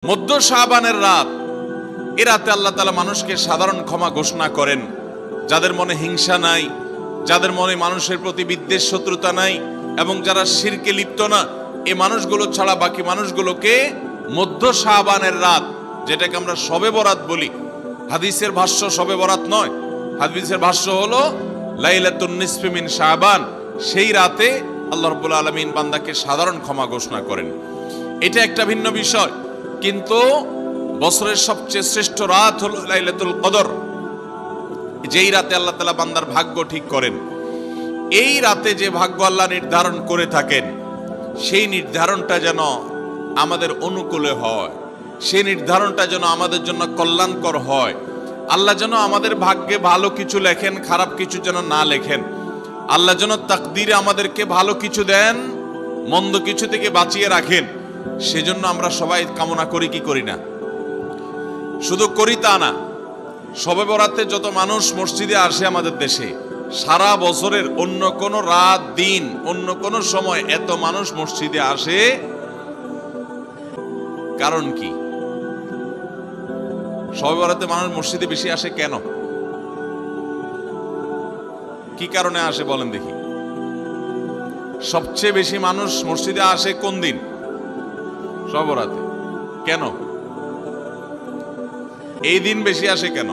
মধ্য শাবানের রাত, এ রাতে আল্লাহ তাআলা মানুষকে সাধারণ ক্ষমা ঘোষণা করেন। যাদের মনে হিংসা নাই, যাদের মনে মানুষের প্রতি বিদ্বেষ শত্রুতা নাই, এবং যারা শিরকে লিপ্ত না, এই মানুষগুলো ছাড়া বাকি মানুষগুলোকে মধ্য শাবানের রাত, যেটাকে আমরা শবে বরাত বলি, হাদিসের ভাষ্য শবে বরাত নয়, হাদিসের ভাষ্য হলো লাইলাতুন নিসফি মিন শাবান, সেই রাতে আল্লাহ রাব্বুল আলামিন বান্দাকে সাধারণ ক্ষমা ঘোষণা করেন। এটা একটা ভিন্ন বিষয়, কিন্তু বছরের সবচেয়ে শ্রেষ্ঠ রাত হলো লাইলাতুল কদর, যেই রাতে আল্লাহ তাআলা বান্দার ভাগ্য ঠিক করেন। এই রাতে যে ভাগ্য আল্লাহ নির্ধারণ করে থাকেন, সেই নির্ধারণটা যেন আমাদের অনুকূলে হয়, সেই নির্ধারণটা যেন আমাদের জন্য কল্যাণকর হয়। আল্লাহ যেন আমাদের ভাগ্যে ভালো কিছু লেখেন, খারাপ কিছু যেন না লেখেন। আল্লাহ যেন তাকদীরে আমাদেরকে ভালো কিছু দেন, মন্দ কিছু থেকে বাঁচিয়ে রাখেন। সেজন্য আমরা সবাই কামনা করি কি করি না? শুধু করি তা না, শবে বরাতে যত মানুষ মসজিদে আসে আমাদের দেশে, সারা বছরের অন্য কোন রাত দিন অন্য কোন সময় এত মানুষ মসজিদে আসে, কারণ কি? শবে বরাতে মানুষ মসজিদে বেশি আসে কেন? কি কারণে আসে বলেন দেখি? সবচেয়ে বেশি মানুষ মসজিদে আসে কোন দিন? শবে বরাতে। কেন এই দিন বেশি আসে কেন?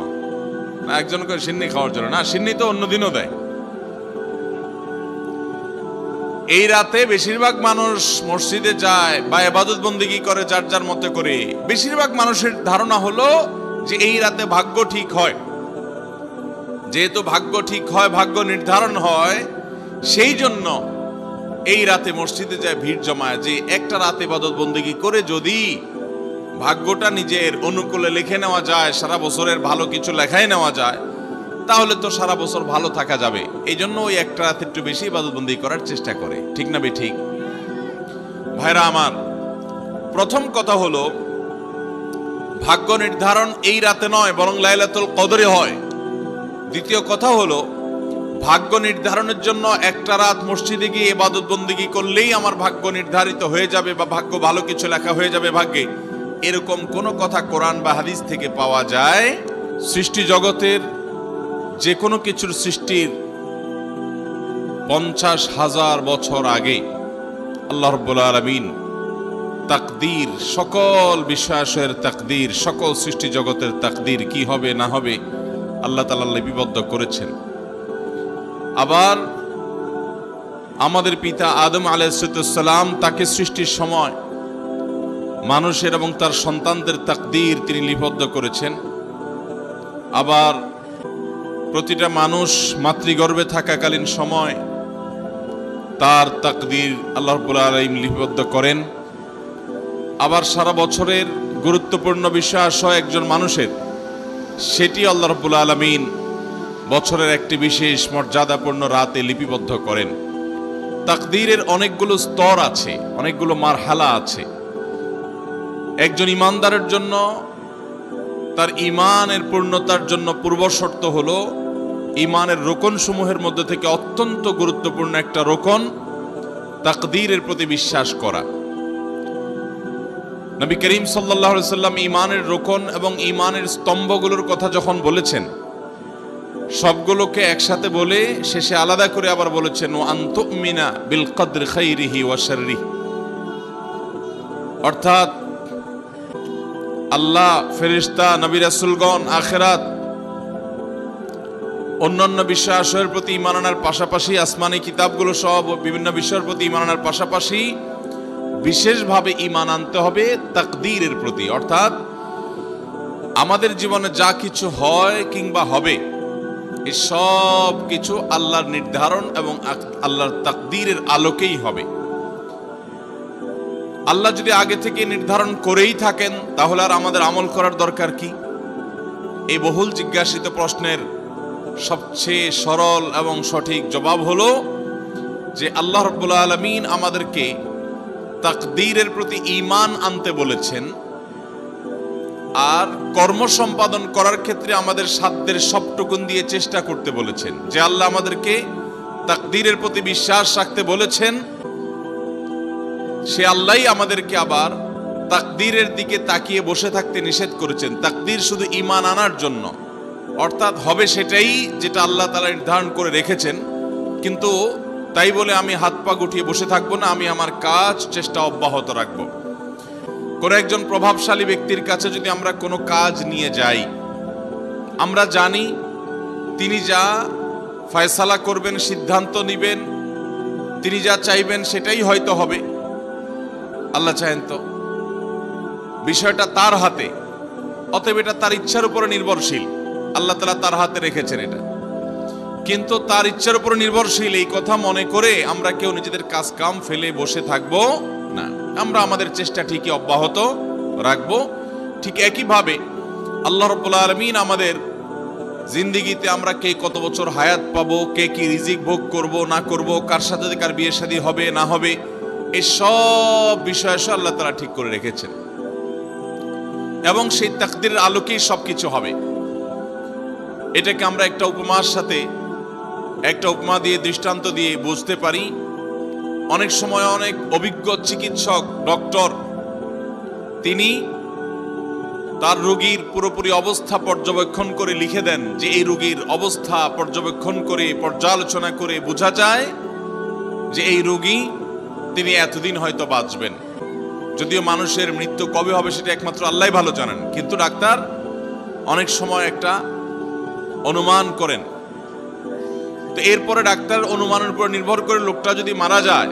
না একজন করে সিন্নি খাওয়ার জন্য? না, সিন্নি তো অন্য দিনও দেয়। এই রাতে বেশিরভাগ মানুষ মসজিদে যায় বা ইবাদত বন্দেগী করে যার যার মতে করে। বেশিরভাগ মানুষের ধারণা হলো যে এই রাতে ভাগ্য ঠিক হয়। যেহেতু ভাগ্য ঠিক হয়, ভাগ্য নির্ধারণ হয়, সেই জন্য এই রাতে মসজিদে যায়, ভিড় জমায়, যে একটা রাতে ইবাদত বন্দেগী করে যদি ভাগ্যটা নিজের অনুকূলে লিখে নেওয়া যায়, সারা বছরের ভালো কিছু লেখাই নেওয়া যায়, তাহলে তো সারা বছর ভালো থাকা যাবে। এই জন্য ওই একটা রাতে একটু বেশি ইবাদতবন্দি করার চেষ্টা করে। ঠিক না ঠিক? ভাইরা আমার, প্রথম কথা হলো ভাগ্য নির্ধারণ এই রাতে নয়, বরং লাইলাতুল কদরে হয়। দ্বিতীয় কথা হলো ভাগ্য নির্ধারণের জন্য একটা রাত মসজিদে গিয়ে ইবাদত বন্দেগী করলেই আমার ভাগ্য নির্ধারিত হয়ে যাবে বা ভাগ্য ভালো কিছু লেখা হয়ে যাবে ভাগ্যে, এরকম কোনো কথা কোরআন বা হাদিস থেকে পাওয়া যায়? সৃষ্টি জগতের যে কোনো কিছুর সৃষ্টির 50,000 বছর আগে আল্লাহ রাব্বুল আলামিন তাকদীর, সকল বিষয়াশয়ের তাকদীর, সকল সৃষ্টি জগতের তাকদীর কি হবে না হবে আল্লাহ তাআলা লিপিবদ্ধ করেছেন। আবার আমাদের পিতা আদম আলাইহিস সালাম, তাকে সৃষ্টির সময় মানুষের এবং তার সন্তানদের তাকদীর তিনি লিপিবদ্ধ করেছেন। আবার প্রতিটা মানুষ মাতৃগর্ভে থাকাকালীন সময় তার তাকদীর আল্লাহ রাব্বুল আলামিন লিপিবদ্ধ করেন। আবার সারা বছরের গুরুত্বপূর্ণ বিষয় একজন মানুষের, সেটি আল্লাহ রাব্বুল আলামিন বছরের একটি বিশেষ মর্যাদাপূর্ণ রাতে লিপিবদ্ধ করেন। তাকদীরের অনেকগুলো স্তর আছে, অনেকগুলো মারহালা আছে। একজন ইমানদারের জন্য তার ইমানের পূর্ণতার জন্য পূর্ব শর্ত হলো ইমানের রোকন সমূহের মধ্যে থেকে অত্যন্ত গুরুত্বপূর্ণ একটা রোকন তাকদীরের প্রতি বিশ্বাস করা। নবী করিম সাল্লাল্লাহু আলাইহি সাল্লাম ইমানের রোকন এবং ইমানের স্তম্ভগুলোর কথা যখন বলেছেন, সবগুলোকে একসাথে বলে শেষে আলাদা করে আবার বলেছেন ওয়া আন তুমিনা বিল কদরি খাইরিহি ওয়া শাররিহি, অর্থাৎ আল্লাহ, ফেরেশতা, নবী রাসূলগণ, আখিরাত, অন্যান্য বিষয়ের প্রতি ঈমান আনার পাশাপাশি, আসমানি কিতাবগুলো সব বিভিন্ন বিষয়ের প্রতি ঈমান আনার পাশাপাশি বিশেষভাবে ঈমান আনতে হবে তাকদীরের প্রতি। অর্থাৎ আমাদের জীবনে যা কিছু হয় কিংবা হবে, এই সব কিছু আল্লাহর নির্ধারণ এবং আল্লাহর তাকদীরের আলোকেই হবে। আল্লাহ যদি আগে থেকে নির্ধারণ করেই থাকেন, তাহলে আর আমাদের আমল করার দরকার কি? এই বহুল জিজ্ঞাসিত প্রশ্নের সবচেয়ে সরল এবং সঠিক জবাব হলো যে আল্লাহ রাব্বুল আলামিন আমাদেরকে তাকদীরের প্রতি ঈমান আনতে বলেছেন, আর কর্ম সম্পাদন করার ক্ষেত্রে আমাদের সাধ্যের সবটুকুন দিয়ে চেষ্টা করতে বলেছেন। যে আল্লাহ আমাদেরকে তাকদীরের প্রতি বিশ্বাস রাখতে বলেছেন, সে আল্লাহই আমাদেরকে আবার তাকদীরের দিকে তাকিয়ে বসে থাকতে নিষেধ করেছেন। তাকদীর শুধু ঈমান আনার জন্য, অর্থাৎ হবে সেটাই যেটা আল্লাহ তাআলা নির্ধারণ করে রেখেছেন, কিন্তু তাই বলে আমি হাত পা গুটিয়ে বসে থাকবো না, আমি আমার কাজ চেষ্টা অব্যাহত রাখবো। কোন একজন প্রভাবশালী ব্যক্তির কাছে যদি আমরা কোনো কাজ নিয়ে যাই, আমরা জানি তিনি যা ফয়সালা করবেন, সিদ্ধান্ত নিবেন, তিনি যা চাইবেন সেটাই হয়তো হবে। আল্লাহ চাহেন তো, বিষয়টা তার হাতে, অতএব এটা তার ইচ্ছার উপরে নির্ভরশীল। আল্লাহ তাআলা তার হাতে রেখেছেন এটা, কিন্তু তার ইচ্ছার উপর নির্ভরশীল এই কথা মনে করে আমরা কেউ নিজেদের কাজ কাম ফেলে বসে থাকবো না, আমরা আমাদের চেষ্টা ঠিকই অব্যাহত রাখবো। ঠিক একইভাবে আল্লাহ রাব্বুল আলামিন আমাদের জিন্দেগিতে আমরা কে কত বছর হায়াত পাবো, কে কি রিজিক ভোগ করব না করব, কার সাথে কার বিয়ে শাদী হবে না হবে, এই সব বিষয় আল্লাহ তাআলা ঠিক করে রেখেছেন এবং সেই তাকদীরের আলোকেই সবকিছু হবে। এটাকে আমরা একটা উপমা দিয়ে, দৃষ্টান্ত দিয়ে বুঝতে পারি। অনেক সময় অনেক অভিজ্ঞ চিকিৎসক, ডক্টর, তিনি তার রোগীর পুরোপুরি অবস্থা পর্যবেক্ষণ করে লিখে দেন যে এই রোগীর অবস্থা পর্যবেক্ষণ করে, পর্যালোচনা করে বোঝা যায় যে এই রোগী তিনি এতদিন হয়তো বাঁচবেন। যদিও মানুষের মৃত্যু কবে হবে সেটা একমাত্র আল্লাহই ভালো জানেন, কিন্তু ডাক্তার অনেক সময় একটা অনুমান করেন। তো এরপরে ডাক্তার অনুমানের উপর নির্ভর করে লোকটা যদি মারা যায়,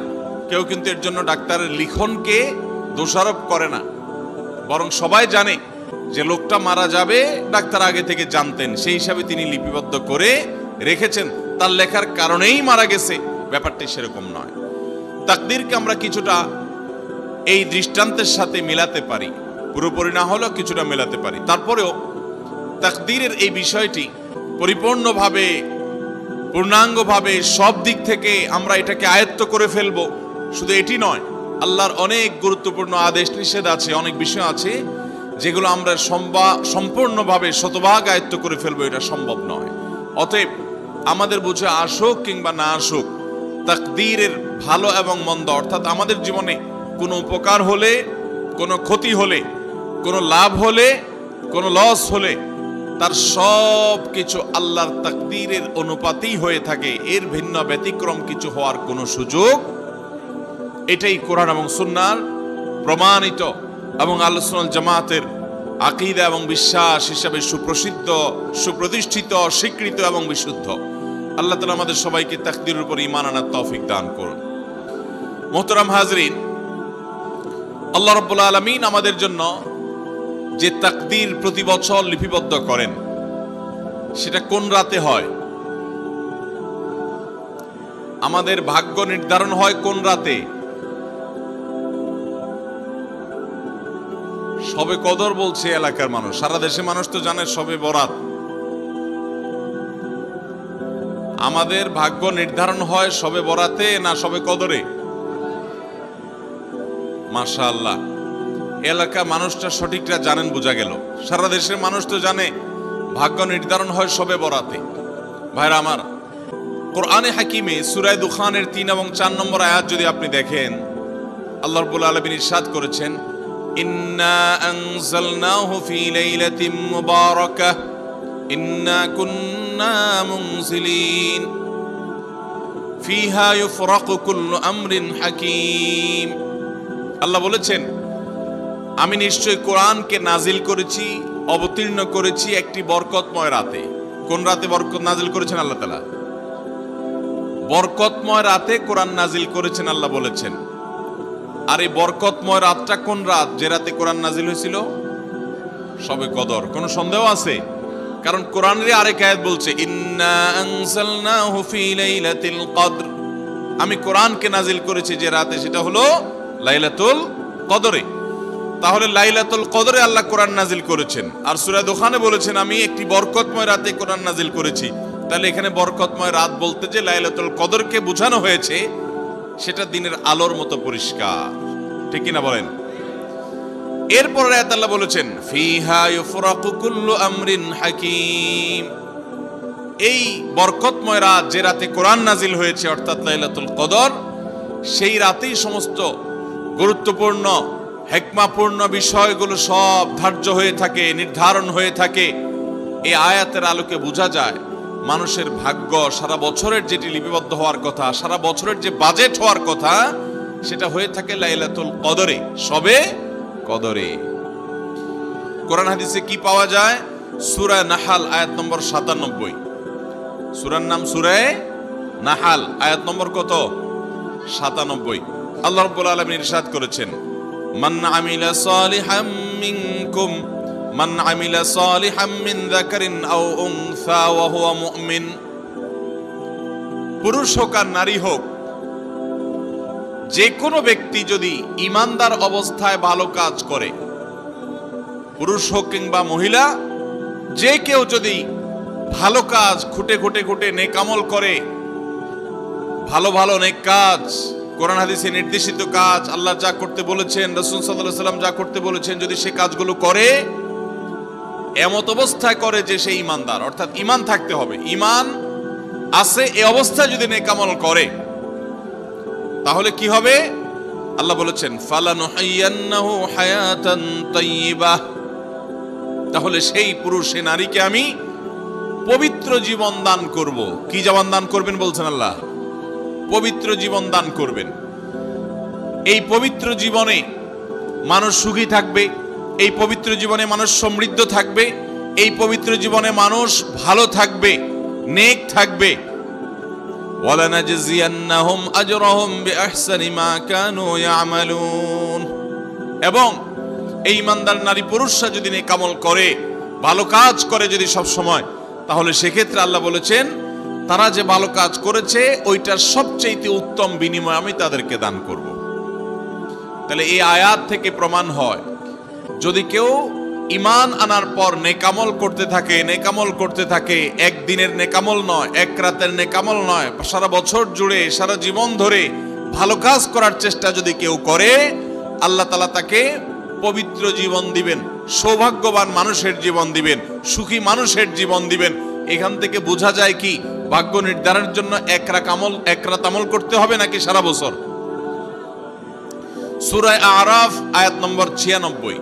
কেউ কিন্তু এর জন্য ডাক্তারের লিখনকে দোষারোপ করে না, বরং সবাই জানে যে লোকটা মারা যাবে, ডাক্তার আগে থেকে জানতেন, সেই হিসাবে তিনি লিপিবদ্ধ করে রেখেছেন, তার লেখার কারণেই মারা গেছে। ব্যাপারটি সেরকম নয়। তাকদীরকে আমরা কিছুটা এই দৃষ্টান্তের সাথে মিলাতে পারি, পুরোপুরি না হলেও কিছুটা মেলাতে পারি। তারপরেও তাকদীরের এই বিষয়টি পরিপূর্ণভাবে, পূর্ণাঙ্গভাবে সব দিক থেকে আমরা এটাকে আয়ত্ত করে ফেলবো শুধু এটি নয়, আল্লাহর অনেক গুরুত্বপূর্ণ আদেশ নিষেধ আছে, অনেক বিষয় আছে যেগুলো আমরা সম্পূর্ণভাবে শতভাগ আয়ত্ত করে ফেলবো, এটা সম্ভব নয়। অতএব আমাদের বুঝে আসুক কিংবা না আসুক, তাকদীরের ভালো এবং মন্দ, অর্থাৎ আমাদের জীবনে কোনো উপকার হলে, কোনো ক্ষতি হলে, কোনো লাভ হলে, কোনো লস হলে, তার সব কিছু আল্লাহর তাকদীরের অনুপাতেই হয়ে থাকে, এর ভিন্ন ব্যতিক্রম কিছু হওয়ার কোনো সুযোগ। এটাই কোরআন এবং সুন্নাহর প্রমাণিত এবং আহলে সুন্নাত জামাতের আকীদা এবং বিশ্বাস হিসাবে সুপ্রসিদ্ধ, সুপ্রতিষ্ঠিত, স্বীকৃত এবং বিশুদ্ধ। আল্লাহ তাআলা আমাদের সবাইকে তাকদীরের উপর ঈমান আনার তৌফিক দান করুন। মুহতারাম হাজরিন, আল্লাহ রাব্বুল আলামিন আমাদের জন্য যে তাকদীর প্রতি বছর লিপিবদ্ধ করেন, সেটা কোন রাতে হয়? আমাদের ভাগ্য নির্ধারণ হয় কোন রাতে? শবে কদর বলছে এলাকার মানুষ, সারা দেশের মানুষ তো জানে শবে বরাত। আমাদের ভাগ্য নির্ধারণ হয় শবে বরাতে না শবে কদরে? মাশাআল্লাহ, এলাকার মানুষটা সঠিকটা জানেন, বোঝা গেল। সারা দেশের মানুষ তো জানে ভাগ্য নির্ধারণ হয় শবে বরাতে। ভাইরা আমার, কোরআনে হাকিমে সূরা দুখানের 3 এবং 4 নম্বর আয়াত যদি আপনি দেখেন, আল্লাহ রাব্বুল আলামিন ইরশাদ করেছেন, ইন্না আনজালনাহু ফি লাইলাতিন মুবারাকাহ ইন্না কুন্না মুনজিলিন ফিহা ইউফরাকু কুল্লু আমরিন হাকিম। আল্লাহ বলেছেন, আমি নিশ্চয় কোরআনকে নাজিল করেছি, অবতীর্ণ করেছি একটি বরকতময় রাতে। কোন রাতে বরকত নাজিল করেছেন আল্লাহ তাআলা? বরকতময় রাতে কোরআন নাজিল করেছেন আল্লাহ বলেছেন। আর এই বরকতময় রাতটা কোন রাত যে রাতে কোরআন নাজিল হয়েছিল? শবে কদর। কোনো সন্দেহ আছে? কারণ কোরআনের আরেক আয়াত বলছে, ইন্না আনজালনাহু ফি লাইলাতিল কদর, আমি কোরআনকে নাজিল করেছি যে রাতে, সেটা হলো লাইলাতুল কদরে। তাহলে লাইলাতুল কদরে আল্লাহ কোরআন নাজিল করেছেন, আর সূরা দুখানে বলেছেন আমি একটি বরকতময় রাতে কোরআন নাজিল করেছি। তাহলে এখানে বরকতময় রাত বলতে যে লাইলাতুল কদরকে বোঝানো হয়েছে, সেটা দিনের আলোর মতো পরিষ্কার, ঠিক কিনা বলেন? এরপর আয়াত আল্লাহ বলেছেন, ফিহা ইউফরাকু কুল্লু আমরিন হাকিম, এই বরকতময় রাত যে রাতে কোরআন নাজিল হয়েছে অর্থাৎ লাইলাতুল কদর, সেই রাতেই সমস্ত গুরুত্বপূর্ণ হিকমাপূর্ণ বিষয়গুলো সব ধার্য হয়ে থাকে, নির্ধারণ হয়ে থাকে। এই আয়াতের আলোকে বোঝা যায় মানুষের ভাগ্য সারা বছরের যেটি লিপিবদ্ধ হওয়ার কথা, সারা বছরের যে বাজেট হওয়ার কথা, সেটা হয়ে থাকে লাইলাতুল কদরে, শবে কদরে। কোরআন হাদিসে কি পাওয়া যায়? সূরা নাহাল আয়াত নম্বর 97। সূরার নাম সূরা নাহাল, আয়াত নম্বর কত? 97। আল্লাহ রাব্বুল আলামিন ইরশাদ করেছেন, মান আমিলা সালিহাম মিনকুম মান আমিলা সালিহাম মিন যাকারিন আও উনসা ওয়া হুয়া মুমিন। পুরুষ হোক আর নারী হোক, যে কোনো ব্যক্তি যদি ঈমানদার অবস্থায় ভালো কাজ করে, পুরুষ হোক কিংবা মহিলা, যে কেউ যদি ভালো কাজ খুঁটে খুঁটে খুঁটে নেক আমল করে, ভালো ভালো নেক কাজ, কোরআন হাদিসে নির্দেশিত কাজ, আল্লাহ যা করতে বলেছেন, রাসূল সাল্লাল্লাহু আলাইহি ওয়াসাল্লাম যা করতে বলেছেন, যদি সে কাজগুলো করে, এমত অবস্থায় করে যে সে ঈমানদার, অর্থাৎ ঈমান থাকতে হবে, ঈমান আছে এই অবস্থায় যদি নেক আমল করে, তাহলে কি হবে? আল্লাহ বলেছেন, ফালানুহাইয়ান্নাহু হায়াতান তাইয়্যিবাহ, তাহলে সেই পুরুষ সে নারীকে আমি পবিত্র জীবন দান করব। কি জীবন দান করবেন বলছেন আল্লাহ? পবিত্র জীবন দান করবেন। এই পবিত্র জীবনে মানুষ সুখী থাকবে, এই পবিত্র জীবনে মানুষ সমৃদ্ধ থাকবে, এই পবিত্র জীবনে মানুষ ভালো থাকবে, নেক থাকবে। ওয়ালানাজজিয়ান্নাহুম আজরাহুম বিআহসানি মা কানু ইয়ামালুন। এবং এই ঈমানদার নারী পুরুষরা যদি নেক আমল করে, ভালো কাজ করে যদি সব সময়, তাহলে সেক্ষেত্রে আল্লাহ বলেছেন তারা যে ভালো কাজ করেছে ওইটার সবচেয়ে উত্তম বিনিময় আমি তাদেরকে দান করব। তাহলে এই আয়াত থেকে প্রমাণ হয়, যদি কেউ ঈমান আনার পর নেকামল করতে থাকে, নেকামল করতে থাকে, একদিনের নেকামল নয়, এক রাতের নেকামল নয়, সারা বছর জুড়ে সারা জীবন ধরে ভালো কাজ করার চেষ্টা যদি কেউ করে, আল্লাহ তাআলা তাকে পবিত্র জীবন দিবেন, সৌভাগ্যবান মানুষের জীবন দিবেন, সুখী মানুষের জীবন দিবেন। এখান থেকে বোঝা যায় কি ভাগ্য নির্ধারণের জন্য এক রাত আমল করতে হবে নাকি সারা বছর? সূরা আরাফ আয়াত নম্বর 96।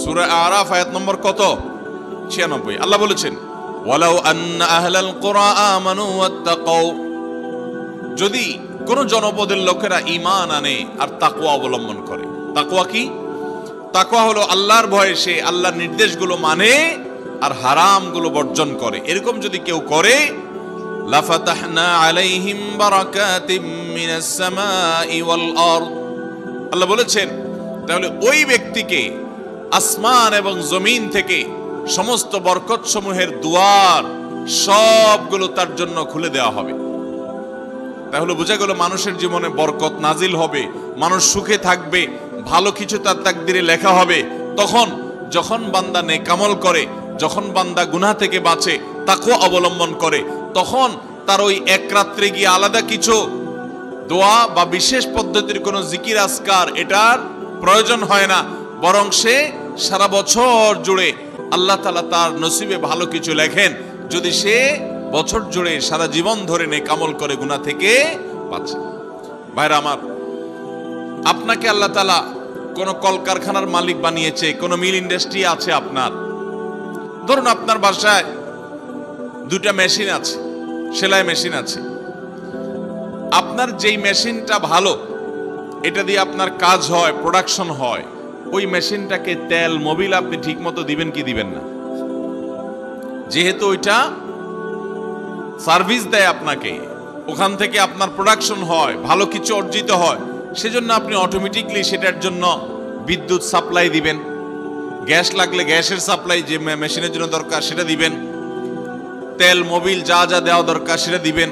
সূরা আরাফ আয়াত নম্বর কত? 96। আল্লাহ বলেছেন, ওয়ালাউ আন্না আহলাল কুরা আমানু ওয়াত্তাকাউ, যদি কোন জনপদের লোকেরা ঈমান আনে আর তাকওয়া অবলম্বন করে। তাকওয়া কি? তাকওয়া হলো আল্লাহর ভয়ে সে আল্লাহর নির্দেশগুলো মানে আর হারামগুলো বর্জন করে। এরকম যদি কেউ করে, লাফাতাহনা আলাইহিম বারাকাতিম মিনাস সামাই ওয়াল আরদ, আল্লাহ বলেছেন তাহলে ওই ব্যক্তিকে আসমান এবং জমিন থেকে সমস্ত বরকত সমূহের দুয়ার সবগুলো তার জন্য খুলে দেওয়া হবে। তাহলে বোঝা গেল মানুষের জীবনে বরকত নাজিল হবে, মানুষ সুখে থাকবে, ভালো কিছু তার তাকদিরে লেখা হবে। তখন যখন বান্দা নেকামল করে, যখন বান্দা গুনাহ থেকে বাঁচে, তাকওয়া অবলম্বন করে, তখন তার ওই এক রাত্রে গিয়ে আলাদা কিছু দোয়া বা বিশেষ পদ্ধতির কোনো জিকির আজকার এটার প্রয়োজন হয় না, বরং সে সারা বছর জুড়ে আল্লাহ তাআলা তার নসিবে ভালো কিছু লেখেন, যদি সে বছর জুড়ে সারা জীবন ধরে নেকামল করে গুনাহ থেকে বাঁচে। ভাইরা আমার, আপনাকে আল্লাহ তাআলা কোন কলকারখানার মালিক বানিয়েছে, কোন মিল ইন্ডাস্ট্রি আছে আপনার। ধরুন আপনার বাসায় দুটা মেশিন আছে, সেলাই মেশিন আছে। আপনার যেই মেশিনটা ভালো, এটা দিয়ে আপনার কাজ হয়, প্রোডাকশন হয়, ওই মেশিনটাকে তেল মোবিল আপনি ঠিক মতো দিবেন কি দিবেন না? যেহেতু ওইটা সার্ভিস দেয় আপনাকে, ওখান থেকে আপনার প্রোডাকশন হয়, ভালো কিছু অর্জিত হয়, সেজন্য আপনি অটোমেটিকলি সেটার জন্য বিদ্যুৎ সাপ্লাই দিবেন, গ্যাস লাগলে গ্যাসের সাপ্লাই যে মেশিনের জন্য দরকার সেটা দিবেন, তেল মোবিল যা যা দেওয়া দরকার সেটা দিবেন,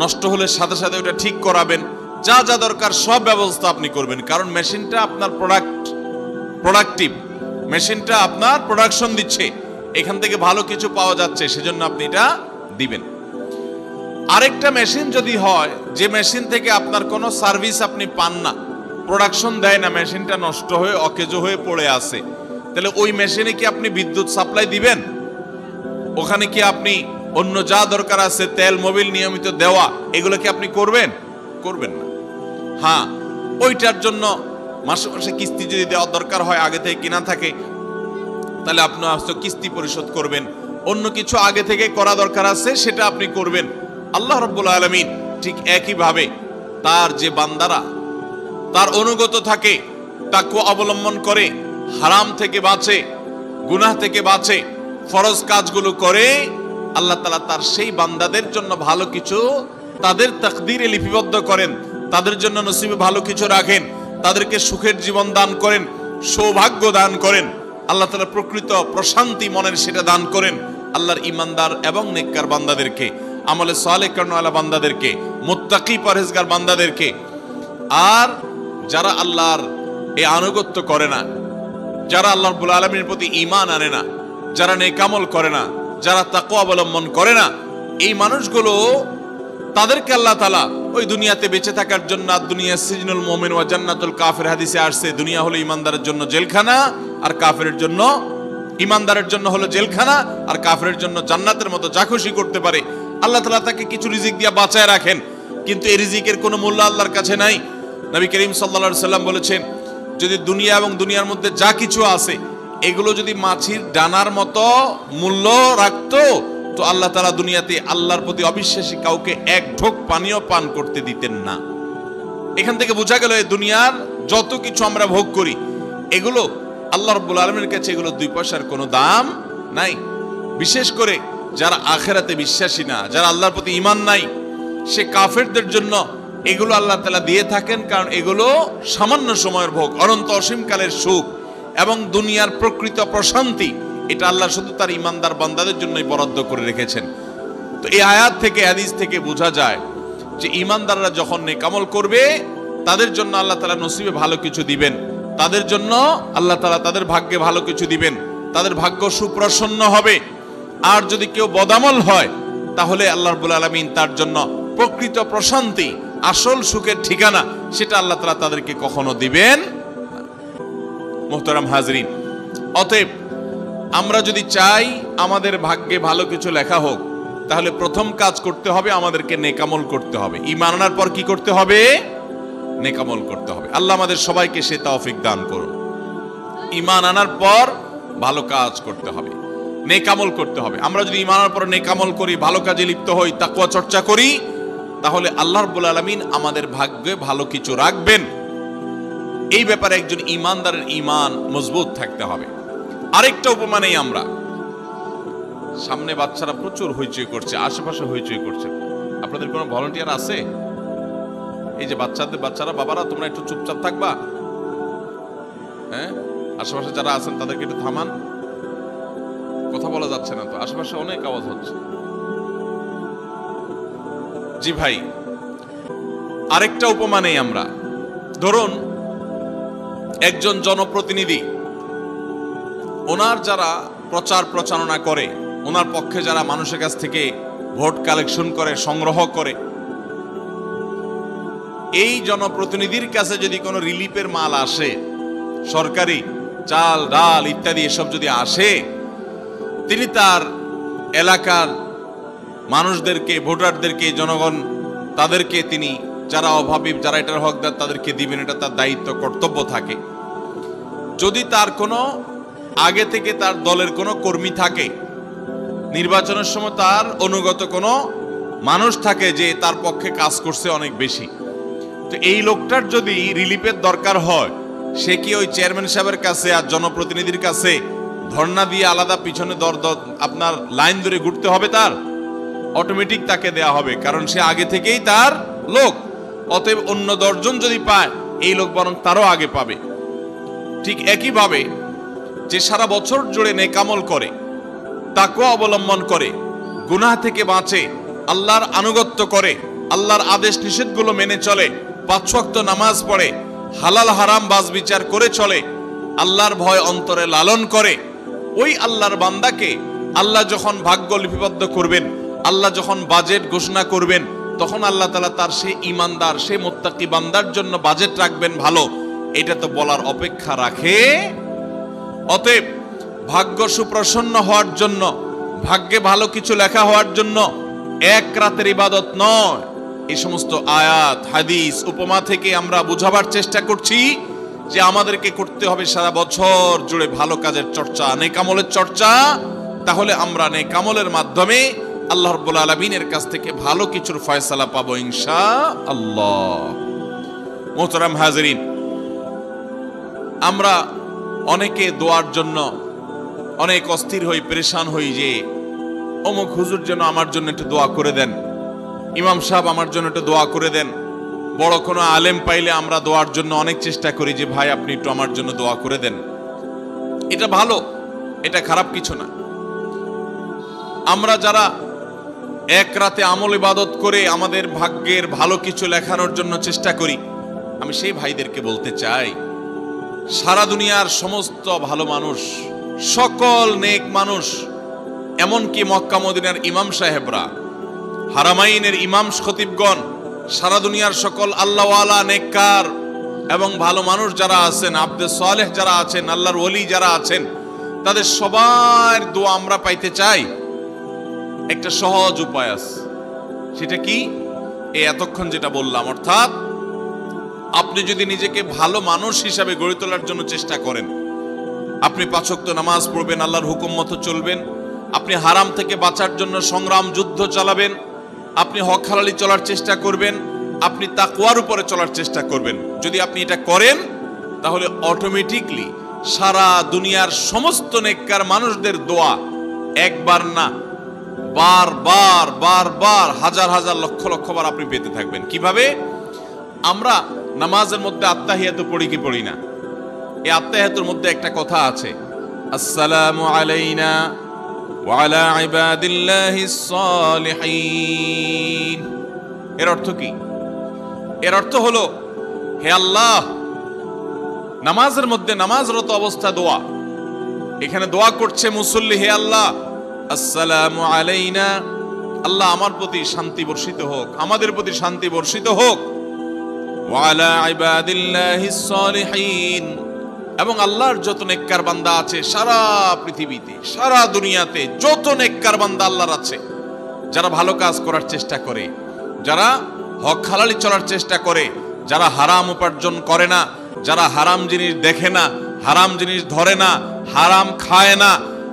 নষ্ট হলে সাথে সাথে ওটা ঠিক করাবেন, যা যা দরকার সব ব্যবস্থা আপনি করবেন। কারণ মেশিনটা আপনার প্রোডাক্টিভ, মেশিনটা আপনার প্রোডাকশন দিচ্ছে, এখান থেকে ভালো কিছু পাওয়া যাচ্ছে, সেজন্য আপনি এটা দিবেন। আরেকটা মেশিন যদি হয় যে মেশিন থেকে আপনার কোনো সার্ভিস আপনি পান না, প্রোডাকশন দেয় না, মেশিনটা নষ্ট হয়ে অকেজো হয়ে পড়ে আছে, তাহলে ওই মেশিনে কি আপনি বিদ্যুৎ সাপ্লাই দিবেন? ওখানে কি আপনি অন্য যা দরকার আছে তেল মোবিল নিয়মিত দেওয়া, এগুলো কি আপনি করবেন? করবেন না। হ্যাঁ, ওইটার জন্য মাসে মাসে কিস্তি যদি দেওয়ার দরকার হয়, আগে থেকে কিনা থাকে, তাহলে আপনি কিস্তি পরিশোধ করবেন। অন্য কিছু আগে থেকে করা দরকার আছে, সেটা আপনি করবেন। আল্লাহ রাব্বুল আলামিন ঠিক একইভাবে তার যে বান্দারা তার অনুগত থাকে, তাকওয়া অবলম্বন করে, হারাম থেকে বাঁচে, গুনাহ থেকে বাঁচে, ফরজ কাজগুলো করে, আল্লাহ তাআলা তার সেই বান্দাদের জন্য ভালো কিছু তাদের তাকদীরে লিপিবদ্ধ করেন, তাদের জন্য নসিবে ভালো কিছু রাখেন, তাদেরকে সুখের জীবন দান করেন, সৌভাগ্য দান করেন। আল্লাহ তাআলা প্রকৃত প্রশান্তি মনের সেটা দান করেন আল্লাহর ঈমানদার এবং নেককার বান্দাদেরকে, আমলে সালেহ কর্মওয়ালা বান্দাদেরকে, মুত্তাকি পরহেজগার বান্দাদেরকে। আর যারা আল্লাহর এই আনুগত্য করে না, যারা আল্লাহ রাব্বুল আলামিনের প্রতি ঈমান আনে না, যারা নেক আমল করে না, যারা তাকওয়া অবলম্বন করে না, এই মানুষগুলো তাদেরকে আল্লাহ তাআলা ওই দুনিয়াতে বেঁচে থাকার জন্য, দুনিয়া সিজনুল মুমিন ওয়া জান্নাতুল কাফির হাদিসে আসছে, দুনিয়া হলো ঈমানদারের জন্য জেলখানা, আর কাফিরের জন্য, ঈমানদারের জন্য হলো জেলখানা, আর কাফিরের জন্য জান্নাতের মতো যা খুশি করতে পারে। আল্লাহ তাআলা তাকে কিছু রিজিক দিয়ে বাঁচায় রাখেন, কিন্তু এই রিজিকের কোনো মূল্য আল্লাহর কাছে নাই। নবী করিম সাল্লাল্লাহু আলাইহি সাল্লাম বলেছেন, যদি দুনিয়া এবং দুনিয়ার মধ্যে যা কিছু আছে এগুলো যদি মাছির ডানার মতো মূল্য রাখতো, তো আল্লাহ তাআলা দুনিয়াতে আল্লাহর প্রতি অবিশ্বাসী কাউকে এক ঢোক পানিও পান করতে দিতেন না। এখান থেকে বোঝা গেল এই দুনিয়ার যত কিছু আমরা ভোগ করি, এগুলো আল্লাহ রাব্বুল আলামিনের কাছে এগুলো 2 পয়সার কোনো দাম নাই। বিশেষ করে যারা আখিরাতে বিশ্বাসী না, যারা আল্লাহর প্রতি ঈমান নাই, সে কাফেরদের জন্য এগুলো আল্লাহ তাআলা দিয়ে থাকেন, কারণ এগুলো সামান্য সময়ের ভোগ, অনন্ত অসীমকালের সুখ এবং দুনিয়ার প্রকৃত প্রশান্তি, এটা আল্লাহ শুধু তার ঈমানদার বান্দাদের জন্যই বরাদ্দ করে রেখেছেন। তো এই আয়াত থেকে, হাদিস থেকে বোঝা যায় যে ঈমানদাররা যখন নেক আমল করবে, তাদের জন্য আল্লাহ তাআলা নসিবে ভালো কিছু দিবেন, তাদের জন্য আল্লাহ তাআলা তাদের ভাগ্যে ভালো কিছু দিবেন, তাদের ভাগ্য সুপ্রসন্ন হবে। আর যদি কেউ বদামল হয়, তাহলে আল্লাহ রাব্বুল আলামিন তার জন্য প্রকৃত প্রশান্তি, আসল সুখের ঠিকানা, সেটা আল্লাহ তাআলা তাদেরকে কখনো দিবেন না। মুহতারাম হাজরিন, অতএব আমরা যদি চাই আমাদের ভাগ্যে ভালো কিছু লেখা হোক, তাহলে প্রথম কাজ করতে হবে, আমাদেরকে নেক আমল করতে হবে। ঈমান আনার পর কি করতে হবে? নেক আমল করতে হবে। আল্লাহ আমাদের সবাইকে সে তৌফিক দান করুন। ঈমান আনার পর ভালো কাজ করতে হবে, নেক আমল করতে হবে। আমরা যদি ঈমান আনার পর নেক আমল করি, ভালো কাজে লিপ্ত হই, তাকওয়া চর্চা করি, তাহলে আল্লাহ রাব্বুল আলামিন আমাদের ভাগ্যে ভালো কিছু রাখবেন। এই ব্যাপারে একজন ঈমানদারের ঈমান মজবুত থাকতে হবে। আরেকটা উপমা নেই আমরা, সামনে বাচ্চারা প্রচুর হইচই করছে, আশেপাশে হইচই করছে, আপনাদের কোনো ভলান্টিয়ার আছে? এই যে বাচ্চারা, বাবারা তোমরা একটু চুপচাপ থাকবা, হ্যাঁ? আশেপাশে যারা আছেন তাদেরকে একটু থামান, কথা বলা যাচ্ছে না তো, আশেপাশে অনেক আওয়াজ হচ্ছে। জি ভাই, আরেকটা উপমা নেই আমরা। ধরুন একজন জনপ্রতিনিধি, ওনার যারা প্রচার প্রচারণা করে, ওনার পক্ষে যারা মানুষের কাছ থেকে ভোট কালেকশন করে, সংগ্রহ করে, এই জনপ্রতিনিধির কাছে যদি কোনো রিলিফের মাল আসে, সরকারি চাল ডাল ইত্যাদি এসব যদি আসে, তিনি তার এলাকার মানুষদেরকে, ভোটারদেরকে, জনগণ তাদেরকে তিনি, যারা অভাবী, যারা এটার হকদার, তাদেরকে দিবেন, এটা তার দায়িত্ব, কর্তব্য থাকে। যদি তার কোনো আগে থেকে তার দলের কোনো কর্মী থাকে, নির্বাচনের সময় তার অনুগত কোনো মানুষ থাকে যে তার পক্ষে কাজ করছে অনেক বেশি, তো এই লোকটার যদি রিলিফের দরকার হয়, সে কি ওই চেয়ারম্যান সাহেবের কাছে আর জনপ্রতিনিধির কাছে ধর্ণা দিয়ে আলাদা পিছনে আপনার লাইন ধরে ঘুরতে হবে? তার অটোমেটিক তাকে দেয়া হবে, কারণ সে আগে থেকেই তার লোক। অতএব অন্য 10 জন যদি পায়, এই লোক বরং তারও আগে পাবে। ঠিক একইভাবে যে সারা বছর জুড়ে নেক আমল করে, তাকওয়া অবলম্বন করে, গুনাহ থেকে বাঁচে, আল্লাহর আনুগত্য করে, আল্লাহর আদেশ নিষেধগুলো মেনে চলে, 5 ওয়াক্ত নামাজ পড়ে, হালাল হারাম বাজ বিচার করে চলে, আল্লাহর ভয় অন্তরে লালন করে, ওই আল্লাহর বান্দাকে আল্লাহ যখন ভাগ্য লিপিবদ্ধ করবেন, আল্লাহ যখন বাজেট ঘোষণা করবেন, তখন আল্লাহ তাআলা তার সেই ঈমানদার, সেই মুত্তাকি বান্দার জন্য বাজেট রাখবেন ভালো, এটা তো বলার অপেক্ষা রাখে। অতএব ভাগ্য সুপ্রসন্ন হওয়ার জন্য, ভাগ্যে ভালো কিছু লেখা হওয়ার জন্য এক রাতের ইবাদত নয়। এই সমস্ত আয়াত, হাদিস, উপমা থেকে আমরা বুঝাবার চেষ্টা করছি যে আমাদেরকে করতে হবে সারা বছর জুড়ে ভালো কাজের চর্চা, নেক আমলের চর্চা। তাহলে আমরা নেক আমলের মাধ্যমে আল্লাহ রাব্বুল আলামিনের কাছ থেকে ভালো কিছুর ফয়সালা পাবো ইনশাআল্লাহ। মুহতারাম হাজিরিন, আমরা অনেকে দোয়ার জন্য অনেক অস্থির হই, পেরেশান হই যে অমুক হুজুর যেন আমার জন্য একটু দোয়া করে দেন, ইমাম সাহেব আমার জন্য একটু দোয়া করে দেন। বড় কোনো আলেম পাইলে আমরা দোয়ার জন্য অনেক চেষ্টা করি যে ভাই আপনি একটু আমার জন্য দোয়া করে দেন। এটা ভালো, এটা খারাপ কিছু না। আমরা যারা এক রাতে আমল ইবাদত করে আমাদের ভাগ্যের ভালো কিছু লেখানোর জন্য চেষ্টা করি, আমি সেই ভাইদেরকে বলতে চাই, সারা দুনিয়ার সমস্ত ভালো মানুষ, সকল নেক মানুষ, এমনকি মক্কা মদিনার ইমাম সাহেবরা, হারামাইনের ইমাম খতিবগণ, সারা দুনিয়ার সকল আল্লাহওয়ালা নেককার এবং ভালো মানুষ যারা আছেন, আব্দে সালেহ যারা আছেন, আল্লাহর ওলি যারা আছেন, তাদের সবার দোয়া আমরা পাইতে চাই। একটা সহজ উপায় আছে, সেটা কি? এই এতক্ষণ যেটা বললাম, অর্থাৎ আপনি যদি নিজেকে ভালো মানুষ হিসাবে গড়ে তোলার জন্য চেষ্টা করেন, আপনি 5 ওয়াক্ত নামাজ পড়বেন, আল্লাহর হুকুম মতো চলবেন, আপনি হারাম থেকে বাঁচার জন্য সংগ্রাম যুদ্ধ চালাবেন, আপনি হক হালালি চলার চেষ্টা করবেন, আপনি তাকওয়ার উপরে চলার চেষ্টা করবেন। যদি আপনি এটা করেন তাহলে অটোমেটিকলি সারা দুনিয়ার সমস্ত নেককার মানুষদের দোয়া একবার না, বারবার বারবার হাজার হাজার লক্ষ লক্ষ বার আপনি পেতে থাকবেন। কিভাবে? আমরা নামাজের মধ্যে আত্তাহিয়াতু পড়ি কি পড়ি না? এই আত্তাহিয়াতুর মধ্যে একটা কথা আছে, আসসালামু আলাইনা ওয়া আলা ইবাদিল্লাহিস সালিহিন। এর অর্থ কি? এর অর্থ হলো, হে আল্লাহ, নামাজের মধ্যে নামাজরত অবস্থা দোয়া, এখানে দোয়া করছে মুসল্লি, হে আল্লাহ আসসালামু আলাইনা, আল্লাহ আমার প্রতি শান্তি বর্ষিত হোক, আমাদের প্রতি শান্তি বর্ষিত হোক, ওয়া আলা ইবাদিল্লাহিস সালিহিন, এবং আল্লাহর যত নেককার বান্দা আছে সারা পৃথিবীতে, সারা দুনিয়াতে যত নেককার বান্দা আল্লাহর আছে, যারা ভালো কাজ করার চেষ্টা করে, যারা হক হালালি চলার চেষ্টা করে, যারা হারাম উপার্জন করে না, যারা হারাম জিনিস দেখে না, হারাম জিনিস ধরে না, হারাম খায় না,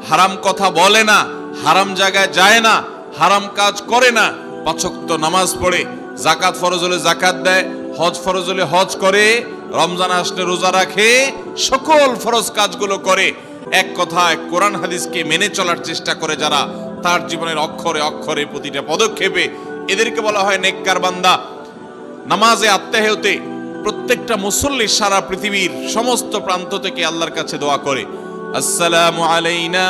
হারাম কথা বলে না, হারাম জায়গায় যায় না, হারাম কাজ করে না, 5 ওয়াক্ত নামাজ পড়ে, যাকাত ফরজ হলে যাকাত দেয়, হজ ফরজ হলে হজ করে, রমজান আসলে রোজা রাখে, সকল ফরজ কাজগুলো করে, এক কথায় কোরআন হাদিসকে মেনে চলার চেষ্টা করে যারা, তার জীবনের অক্ষরে অক্ষরে প্রতিটা পদক্ষেপে, এদেরকে বলা হয় নেককার বান্দা। নামাজে আত্তাহিয়াতে প্রত্যেকটা মুসল্লি সারা পৃথিবীর সমস্ত প্রান্ত থেকে আল্লাহর কাছে দোয়া করে, আসসালামু আলাইনা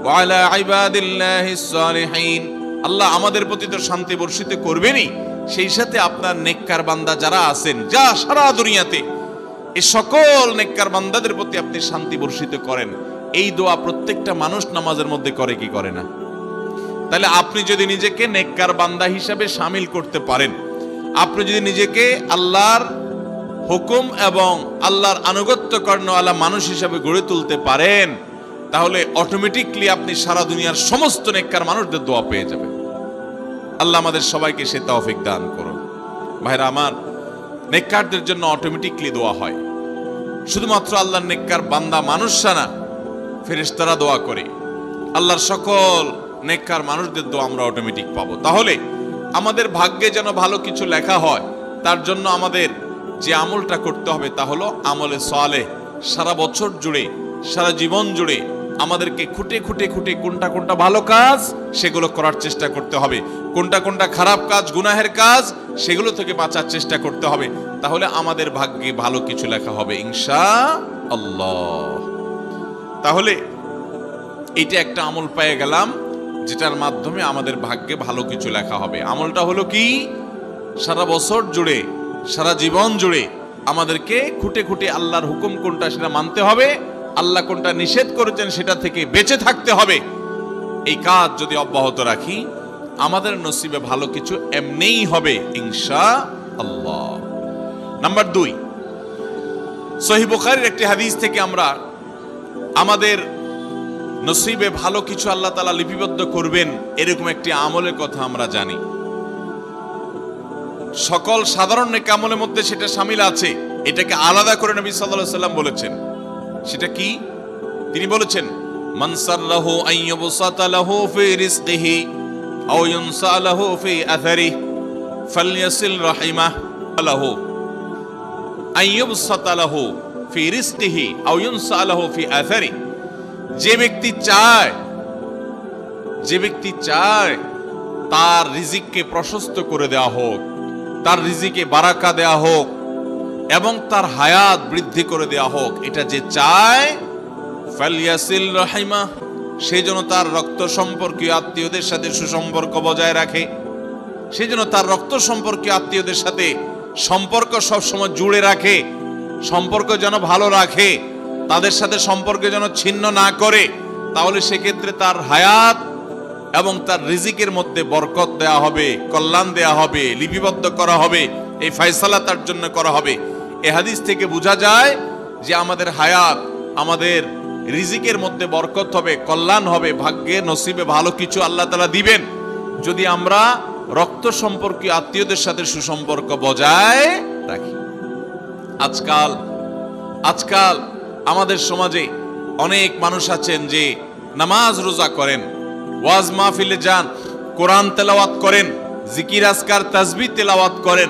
ওয়া আলা ইবাদিল্লাহিস সালিহিন, আল্লাহ আমাদের প্রতি তো শান্তি বর্ষিত করবেনই, সেই সাথে আপনার নেককার বান্দা যারা আছেন, যা সারা দুনিয়াতে, এই সকল নেককার বান্দাদের প্রতি আপনি শান্তি বর্ষিত করেন। এই দোয়া প্রত্যেকটা মানুষ নামাজের মধ্যে করে কি করে না? তাহলে আপনি যদি নিজেকে নেককার বান্দা হিসাবে শামিল করতে পারেন, আপনি যদি নিজেকে আল্লাহর হুকুম এবং আল্লাহর আনুগত্য কর্ণওয়ালা মানুষ হিসাবে গড়ে তুলতে পারেন, তাহলে অটোমেটিকলি আপনি সারা দুনিয়ার সমস্ত নেককার মানুষদের দোয়া পেয়ে যাবেন। আল্লাহ আমাদের সবাইকে সে তৌফিক দান করুন। ভাইরা আমার, নেককারদের জন্য অটোমেটিকলি দোয়া হয়। শুধুমাত্র আল্লাহর নেককার বান্দা মানুষরা না, ফেরেশতারা দোয়া করে। আল্লাহর সকল নেককার মানুষদের দোয়া আমরা অটোমেটিক পাবো। তাহলে আমাদের ভাগ্যে যেন ভালো কিছু লেখা হয়, তার জন্য আমাদের যে আমলটা করতে হবে তা হলো আমলে সালেহ। সারা বছর জুড়ে, সারা জীবন জুড়ে আমাদেরকে খুঁটে খুঁটে খুঁটে কোনটা কোনটা ভালো কাজ সেগুলো করার চেষ্টা করতে হবে, কোনটা কোনটা খারাপ কাজ, গুনাহের কাজ, সেগুলো থেকে বাঁচার চেষ্টা করতে হবে। তাহলে আমাদের ভাগ্যে ভালো কিছু লেখা হবে ইনশাআল্লাহ। তাহলে এটা একটা আমল পেয়ে গেলাম যেটার মাধ্যমে আমাদের ভাগ্যে ভালো কিছু লেখা হবে। আমলটা হলো কি? সারা বছর জুড়ে, সারা জীবন জুড়ে আমাদেরকে খুঁটে খুঁটে আল্লাহর হুকুম কোনটা সেটা মানতে হবে, আল্লাহ কোনটা নিষেধ করেছেন সেটা থেকে বেঁচে থাকতে হবে। এই কাজ যদি অব্যাহত রাখি, আমাদের নসিবে ভালো কিছু এমনিই হবে ইনশাআল্লাহ। নাম্বার 2, সহিহ বুখারীর একটি হাদিস থেকে আমরা আমাদের নসিবে ভালো কিছু আল্লাহ তাআলা লিপিবদ্ধ করবেন এরকম একটি আমলের কথা আমরা জানি। সকল সাধারণ নেক আমলের মধ্যে সেটা শামিল আছে, এটাকে আলাদা করে নবী সাল্লাল্লাহু আলাইহি সাল্লাম বলেছেন। সেটা কি? তিনি বলেছেন, মান সাল্লাহু আইয়ুবসাতা লাহু ফি রিজকিহি আও ইউনসা লাহু ফি আথারিহি ফালইয়াসিল রাহিমাহ লাহু আইয়ুবসাতা লাহু ফি রিজকিহি আও ইউনসা লাহু ফি আথারিহি। যে ব্যক্তি চায় তার রিজিককে প্রশস্ত করে দেওয়া হোক, তার রিজিকে বারাকা দেওয়া হোক এবং তার হায়াত বৃদ্ধি করে দেওয়া হোক, এটা যে চায়, ফালইয়াসিল রাহিমা, সে যেন তার রক্ত সম্পর্কীয় আত্মীয়দের সাথে সুসম্পর্ক বজায় রাখে, সে যেন তার রক্ত সম্পর্কীয় আত্মীয়দের সাথে সম্পর্ক সবসময় জুড়ে রাখে, সম্পর্ক যেন ভালো রাখে, তাদের সাথে সম্পর্ক যেন ছিন্ন না করে। তাহলে সেক্ষেত্রে তার হায়াত এবং তার রিজিকের মধ্যে বরকত দেয়া হবে, কল্যাণ দেয়া হবে, লিপিবদ্ধ করা হবে, এই ফয়সালা তার জন্য করা হবে। এই হাদিস থেকে বোঝা যায় যে আমাদের হায়াত, আমাদের রিজিকের মধ্যে বরকত হবে, কল্যাণ হবে, ভাগ্যে নসিবে ভালো কিছু আল্লাহ তাআলা দিবেন যদি আমরা রক্ত সম্পর্কীয় আত্মীয়দের সাথে সুসম্পর্ক বজায় রাখি। আজকাল আমাদের সমাজে অনেক মানুষ আছেন যে নামাজ রোজা করেন, ওয়াজ মাহফিলে যান, কোরআন তেলাওয়াত করেন, জিকির আজকার তাসবিহ তেলাওয়াত করেন,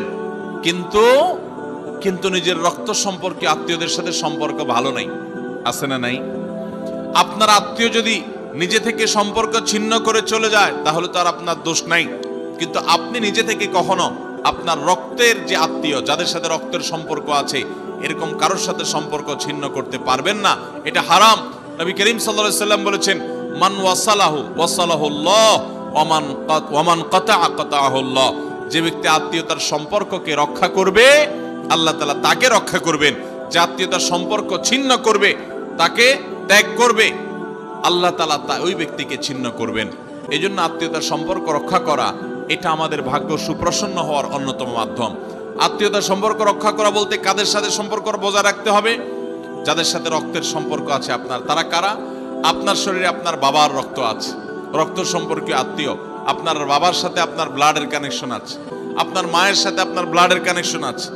কিন্তু নিজের রক্ত সম্পর্কে আত্মীয়দের সাথে সম্পর্ক ভালো নাই। আছে না নাই? আপনার আত্মীয় যদি নিজে থেকে সম্পর্ক ছিন্ন করে চলে যায় তাহলে তো আর আপনার দোষ নাই, কিন্তু আপনি নিজে থেকে কখনো আপনার রক্তের যে আত্মীয়, যাদের সাথে রক্তের সম্পর্ক আছে, এরকম কারোর সাথে সম্পর্ক ছিন্ন করতে পারবেন না। এটা হারাম। নবী করিম সাল্লাল্লাহু আলাইহি সাল্লাম বলেছেন, মান ওয়াসালাহুল্লাহ ওয়া মান কাতাআহুল্লাহ। যে ব্যক্তি আত্মীয়তার সম্পর্ককে রক্ষা করবে, আল্লাহ তাআলা তাকে রক্ষা করবেন। যে আত্মীয়তার সম্পর্ক ছিন্ন করবে, তাকে ত্যাগ করবে, আল্লাহ তাআলা ওই ব্যক্তিকে ছিন্ন করবেন। এই জন্য আত্মীয়তার সম্পর্ক রক্ষা করা এটা আমাদের ভাগ্য সুপ্রসন্ন হওয়ার অন্যতম মাধ্যম। আত্মীয়তার সম্পর্ক রক্ষা করা বলতে কাদের সাথে সম্পর্ক বজায় রাখতে হবে? যাদের সাথে রক্তের সম্পর্ক আছে আপনার। তারা কারা? আপনার শরীরে আপনার বাবার রক্ত আছে, রক্ত সম্পর্কীয় আত্মীয়। আপনার বাবার সাথে আপনার ব্লাডের কানেকশন আছে, আপনার মায়ের সাথে আপনার ব্লাডের কানেকশন আছে,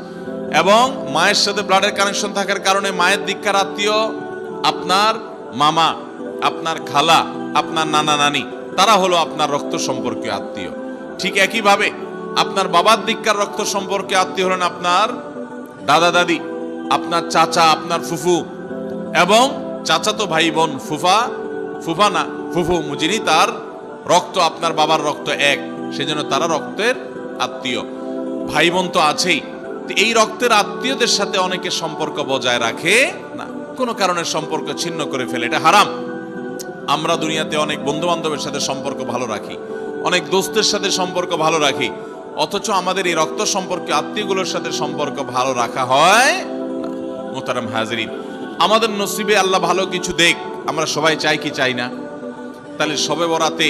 এবং মায়ের সাথে ব্লাডের কানেকশন থাকার কারণে মায়ের দিককার আত্মীয় আপনার মামা, আপনার খালা, আপনার নানা নানি, তারা হলো আপনার রক্ত সম্পর্কীয় আত্মীয়। ঠিক একইভাবে আপনার বাবার দিককার রক্ত সম্পর্কে আত্মীয় হলেন আপনার দাদা দাদি, আপনার চাচা, আপনার ফুফু, এবং চাচাতো ভাই বোন, ফুফা না ফুফু, যিনি তার রক্ত আপনার বাবার রক্ত এক, সেজন্য তারা রক্তের আত্মীয়। ভাই বোন তো আছেই। এই রক্তের আত্মীয়দের সাথে অনেকে সম্পর্ক বজায় রাখে না, কোনো কারণে সম্পর্ক ছিন্ন করে ফেলে, এটা হারাম। আমরা দুনিয়াতে অনেক বন্ধু বান্ধবের সাথে সম্পর্ক ভালো রাখি, অনেক দোস্তের সাথে সম্পর্ক ভালো রাখি, অথচ আমাদের এই রক্ত সম্পর্কে আত্মীয়গুলোর সাথে সম্পর্ক ভালো রাখা হয় না। মোহতারাম হাজিরিন, আমাদের নসিবে আল্লাহ ভালো কিছু দেখ, আমরা সবাই চাই কি চাই না? তাহলে শবে বরাতে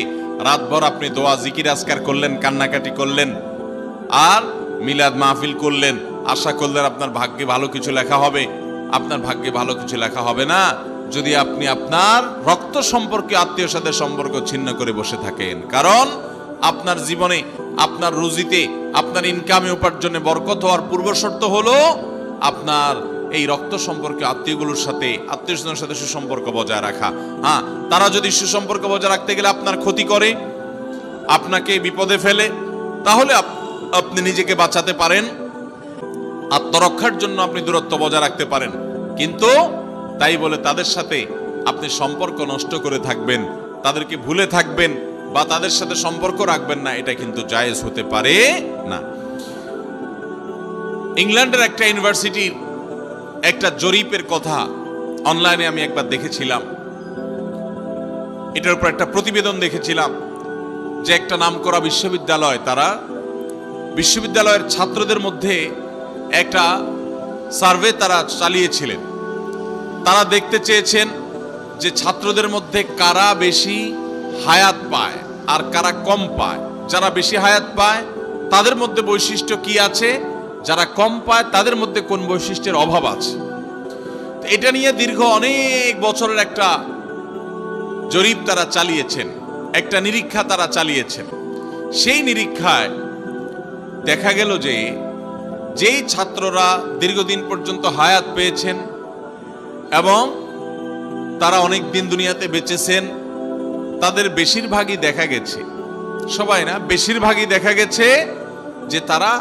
রাতভর আপনি দোয়া জিকির আজকার করলেন, কান্নাকাটি করলেন, আর মিলাদ মাহফিল করলেন, আশা করলেন আপনার ভাগ্যে ভালো কিছু লেখা হবে। আপনার ভাগ্যে ভালো কিছু লেখা হবে না যদি আপনি আপনার রক্ত সম্পর্কে আত্মীয়র সাথে সম্পর্ক ছিন্ন করে বসে থাকেন। কারণ আপনার জীবনে, আপনার রুজিতে, আপনার ইনকামে, উপার্জনে বরকত হওয়ার পূর্ব শর্ত হলো আপনার এই রক্ত সম্পর্কে আত্মীয়গুলোর সাথে, আত্মীয়স্বজনের সাথে সুসম্পর্ক বজায় রাখা। হ্যাঁ, তারা যদি সুসম্পর্ক বজায় রাখতে গেলে আপনার ক্ষতি করে, আপনাকে বিপদে ফেলে, তাহলে আপনি নিজেকে বাঁচাতে পারেন, আত্মরক্ষার জন্য আপনি দূরত্ব বজায় রাখতে পারেন। কিন্তু তাই বলে তাদের সাথে আপনি সম্পর্ক নষ্ট করে থাকবেন, তাদেরকে ভুলে থাকবেন বা তাদের সাথে সম্পর্ক রাখবেন না, এটা কিন্তু জায়েজ হতে পারে না। ইংল্যান্ডের একটা ইউনিভার্সিটির একটা জরিপের কথা অনলাইনে আমি একবার দেখেছিলাম। এটার উপর একটা প্রতিবেদন দেখেছিলাম যে একটা নামকরা বিশ্ববিদ্যালয়, তারা বিশ্ববিদ্যালয়ের ছাত্রদের মধ্যে একটা সার্ভে তারা চালিয়েছিলেন। তারা দেখতে চেয়েছেন যে ছাত্রদের মধ্যে কারা বেশি হায়াত পায় আর কারা কম পায়। যারা বেশি হায়াত পায় তাদের মধ্যে বৈশিষ্ট্য কি আছে, যারা কম পায় তাদের মধ্যে কোন বৈশিষ্ট্যের অভাব আছে। এটা নিয়ে দীর্ঘ অনেক বছরের একটা জরিপ তারা চালিয়েছেন, একটা নিরীক্ষা তারা চালিয়েছেন। সেই নিরীক্ষায় দেখা গেল যে যেই ছাত্ররা দীর্ঘদিন পর্যন্ত হায়াত পেয়েছেন এবং তারা অনেক দিন দুনিয়াতে বেঁচেছেন, তাদের বেশিরভাগই দেখা গেছে, সবাই না, বেশিরভাগই দেখা গেছে যে তারা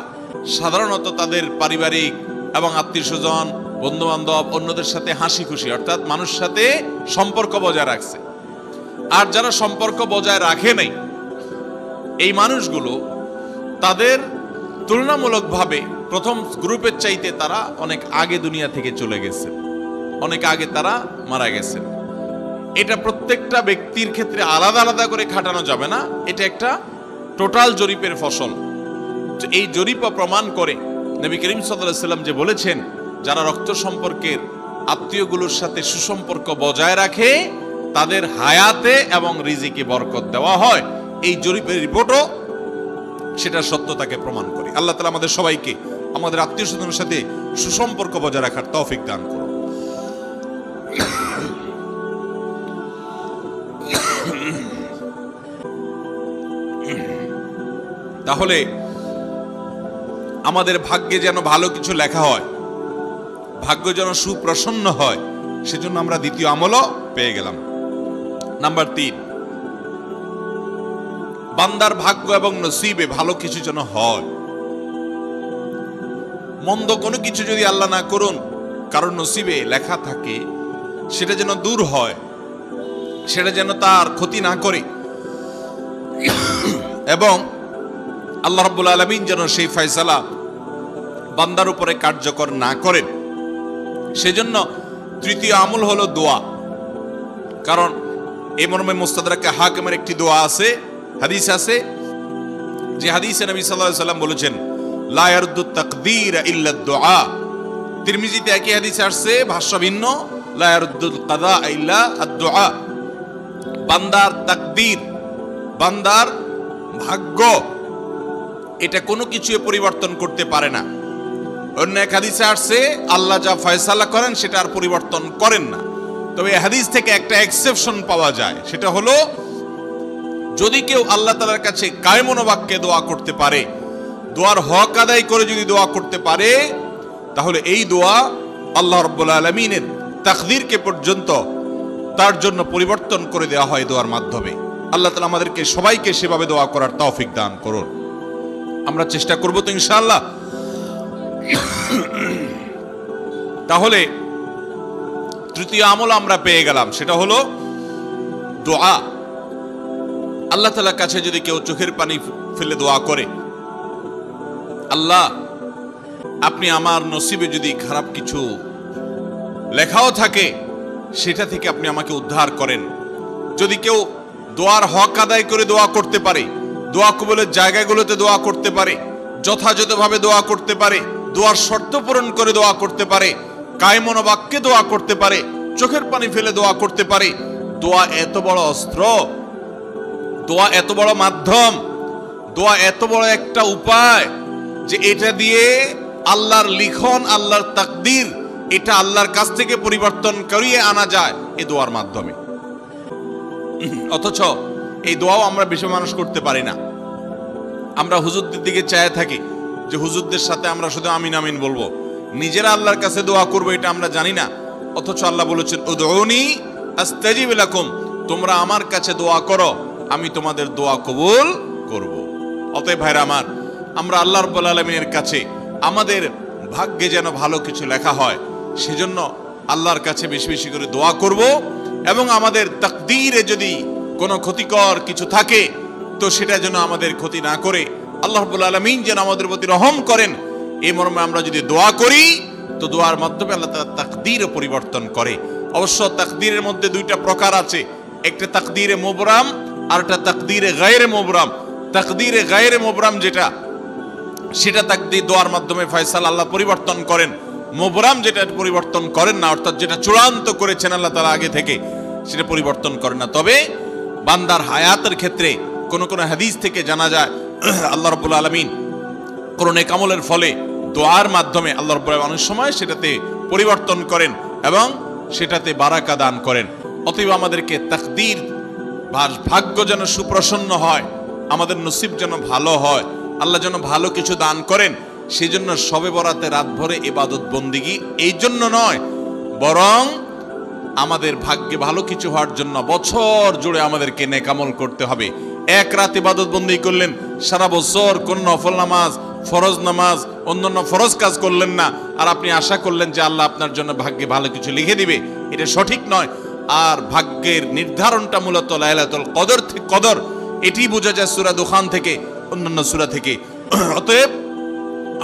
সাধারণত তাদের পারিবারিক এবং আত্মীয় স্বজন, বন্ধু বান্ধব, অন্যদের সাথে হাসি খুশি, অর্থাৎ মানুষের সাথে সম্পর্ক বজায় রাখছে। আর যারা সম্পর্ক বজায় রাখে নাই, এই মানুষগুলো তাদের তুলনামূলকভাবে প্রথম গ্রুপের চাইতে তারা অনেক আগে দুনিয়া থেকে চলে গেছে, অনেক আগে তারা মারা গেছে। এটা প্রত্যেকটা ব্যক্তির ক্ষেত্রে আলাদা আলাদা করে খাটানো যাবে না, এটা একটা টোটাল জরিপের ফসল। এই জরিপ প্রমাণ করে নবী করিম সাল্লাল্লাহু আলাইহি ওয়াসাল্লাম যে বলেছেন, যারা রক্ত সম্পর্কের আত্মীয়গুলোর সাথে সুসম্পর্ক বজায় রাখে তাদের হায়াতে এবং রিজিকে বরকত দেওয়া হয়। এই জরিপের রিপোর্টও সেটা সত্যতাকে প্রমাণ করে। আল্লাহ তাআলা আমাদের সবাইকে আমাদের আত্মীয় স্বজনের সাথে সুসম্পর্ক বজায় রাখার তৌফিক দান করুন। তাহলে আমাদের ভাগ্যে যেন ভালো কিছু লেখা হয়, ভাগ্য যেন সুপ্রসন্ন হয়, সেজন্য আমরা দ্বিতীয় আমলও পেয়ে গেলাম। নাম্বার 3, বান্দার ভাগ্য এবং নসিবে ভালো কিছু যেন হয়। মন্দ কোনো কিছু যদি আল্লাহ না করুন কারণ নসিবে লেখা থাকে, সেটা যেন দূর হয়, সেটা যেন তার ক্ষতি না করে, এবং আল্লাহ রাব্বুল আলামিন যেন সেই ফয়সালা বান্দার উপরে কার্যকর না করেন। সেজন্য তৃতীয় আমল হলো দোয়া। কারণ এই মর্মে মুস্তাদরাকে হাকিমের একটি দোয়া আছে, হাদিস আছে, যে হাদিসে নবী সাল্লাল্লাহু আলাইহি ওয়াসাল্লাম বলেছেন, লা ইয়ারুদ্দু তাকদীর ইল্লা দুআ। তিরমিজিতে একই হাদিস আসছে, ভাষ্য ভিন্ন, লা ইয়ারুদ্দুল কাদা ইল্লা আদ-দুআ। বান্দার তাকদীর, বান্দার ভাগ্য, এটা কোনো কিছু পরিবর্তন করতে পারে না। অন্য এক হাদিসে আসছে, আল্লাহ যা ফয়সালা করেন সেটা আর পরিবর্তন করেন না। তবে এই হাদিস থেকে একটা এক্সেপশন পাওয়া যায়, সেটা হলো যদি কেউ আল্লাহ তাআলার কাছে কায়মন বাক্যে দোয়া করতে পারে, দোয়ার হক আদায় করে যদি দোয়া করতে পারে, তাহলে এই দোয়া আল্লাহ রাব্বুল আলামিনের তাকদীরকে পর্যন্ত তার জন্য পরিবর্তন করে দেওয়া হয় দোয়ার মাধ্যমে। আল্লাহ তাআলা আমাদেরকে সবাইকে সেভাবে দোয়া করার তৌফিক দান করুন। আমরা চেষ্টা করব তো ইনশাআল্লাহ। তাহলে তৃতীয় আমল আমরা পেয়ে গেলাম, সেটা হলো দোয়া। আল্লাহ তাআলার কাছে যদি কেউ চোখের পানি ফেলে দোয়া করে, আল্লাহ আপনি আমার নসিবে যদি খারাপ কিছু লেখাও থাকে সেটা থেকে আপনি আমাকে উদ্ধার করেন। যদি কেউ দোয়ার হক আদায় করে দোয়া করতে পারে, দোয়া কবুলের জায়গাগুলোতে দোয়া করতে পারে, যথাযথভাবে দোয়া করতে পারে, দোয়ার শর্ত পূরণ করে দোয়া করতে পারে, কায়মন বাক্যে দোয়া করতে পারে, চোখের পানি ফেলে দোয়া করতে পারে, দোয়া এত বড় অস্ত্র, দোয়া এত বড় মাধ্যম, দোয়া এত বড় একটা উপায় যে এটা দিয়ে আল্লাহর লিখন, আল্লাহর তাকদীর, এটা আল্লাহর কাছ থেকে পরিবর্তন করিয়ে আনা যায় এই দোয়ার মাধ্যমে। অথচ এই দোয়াও আমরা বেশি মানুষ করতে পারি না। আমরা হুজুরদের দিকে চায় থাকি যে হুজুরদের সাথে আমরা শুধু আমিন আমিন বলবো, নিজেরা আল্লাহর কাছে দোয়া করবো এটা আমরা জানি না। অথচ আল্লাহ বলেছেন, উদউনি আস্তাজিব লাকুম, তোমরা আমার কাছে দোয়া করো, আমি তোমাদের দোয়া কবুল করব। অতএব ভাইরা আমার, আমরা আল্লাহ রাব্বুল আলামিনের কাছে আমাদের ভাগ্যে যেন ভালো কিছু লেখা হয়, সেজন্য আল্লাহর কাছে বেশি বেশি করে দোয়া করব। এবং আমাদের তাকদীরে যদি কোনো ক্ষতিকর কিছু থাকে তো সেটা যেন আমাদের ক্ষতি না করে আল্লাহ রাব্বুল আলামিন যেন আমাদের প্রতি রহম করেন, এই মর্মে আমরা যদি দোয়া করি তো দোয়ার মাধ্যমে আল্লাহ তাআলা তাকদীরও পরিবর্তন করে। অবশ্য তাকদীরের মধ্যে দুইটা প্রকার আছে, একটা তাকদীরে মুবরাম আর একটা তাকদীরে গায়রে মুবরাম। তাকদীরে গায়রে মুবরাম যেটা, সেটা তাকদীর দোয়ার মাধ্যমে ফয়সালা আল্লাহ পরিবর্তন করেন। মুবরাম যেটা পরিবর্তন করেন না, অর্থাৎ যেটা চূড়ান্ত করেছেন আল্লাহ তাআলা আগে থেকে, সেটা পরিবর্তন করেন না। তবে বান্দার হায়াতের ক্ষেত্রে কোন কোন হাদিস থেকে জানা যায় আল্লাহ রাব্বুল আলামিন কোন নেক আমলের ফলে দোয়ার মাধ্যমে আল্লাহ রাব্বুল আলামিন অনেক সময় সেটাতে পরিবর্তন করেন এবং সেটাতে বারাকা দান করেন। অতএব আমাদেরকে তাকদীর, ভাগ্য যেন সুপ্রসন্ন হয়, আমাদের নসিব যেন ভালো হয়, আল্লাহ যেন ভালো কিছু দান করেন, সেই জন্য শবে বরাতে রাত ভরে ইবাদত বন্দিগি এই জন্য নয়, বরং আমাদের ভাগ্যে ভালো কিছু হওয়ার জন্য বছর জুড়ে আমাদেরকে নেক আমল করতে হবে। এক রাত ইবাদত বন্দি করলেন, সারা বছর কোন নফল নামাজ, ফরজ নামাজ, অন্যান্য ফরজ কাজ করলেন না, আর আপনি আশা করলেন যে আল্লাহ আপনার জন্য ভাগ্যে ভালো কিছু লিখে দিবে, এটা সঠিক নয়। আর ভাগ্যের নির্ধারণটা মূলত লাইলাতুল কদর, এটি বোঝা যায় সূরা দুখান থেকে, অন্যান্য সূরা থেকে। অতএব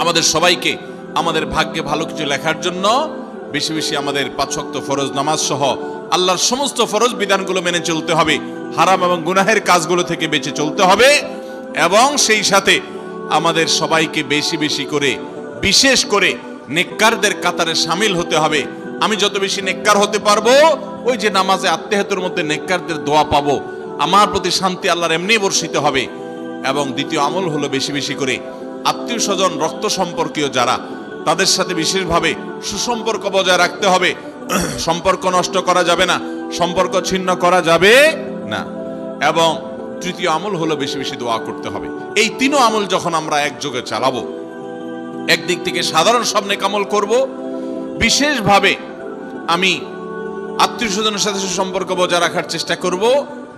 আমাদের সবাইকে আমাদের ভাগ্যে ভালো কিছু লেখার জন্য বেশি বেশি আমাদের 5 ওয়াক্ত ফরজ নামাজ সহ আল্লাহর সমস্ত ফরজ বিধানগুলো মেনে চলতে হবে, হারাম এবং গুনাহের কাজগুলো থেকে বেঁচে চলতে হবে, এবং সেই সাথে আমাদের সবাইকে বেশি বেশি করে, বিশেষ করে নেককারদের কাতারে শামিল হতে হবে। আমি যত বেশি নেককার হতে পারবো, ওই যে নামাজে আত্মেহাতের মধ্যে নেককারদের দোয়া পাবো, আমার প্রতি শান্তি আল্লাহর এমনি বর্ষিত হবে। এবং দ্বিতীয় আমল হলো বেশি বেশি করে আত্মীয় স্বজন, রক্ত সম্পর্কীয় যারা, তাদের সাথে বিশেষভাবে সুসম্পর্ক বজায় রাখতে হবে। সম্পর্ক নষ্ট করা যাবে না, সম্পর্ক ছিন্ন করা যাবে না। এবং তৃতীয় আমল হলো বেশি বেশি দোয়া করতে হবে। এই তিনও আমল যখন আমরা একযোগে চালাবো, একদিক থেকে সাধারণ সব নেক আমল করব, বিশেষভাবে আমি আত্মীয় স্বজনের সাথে সুসম্পর্ক বজায় রাখার চেষ্টা করব,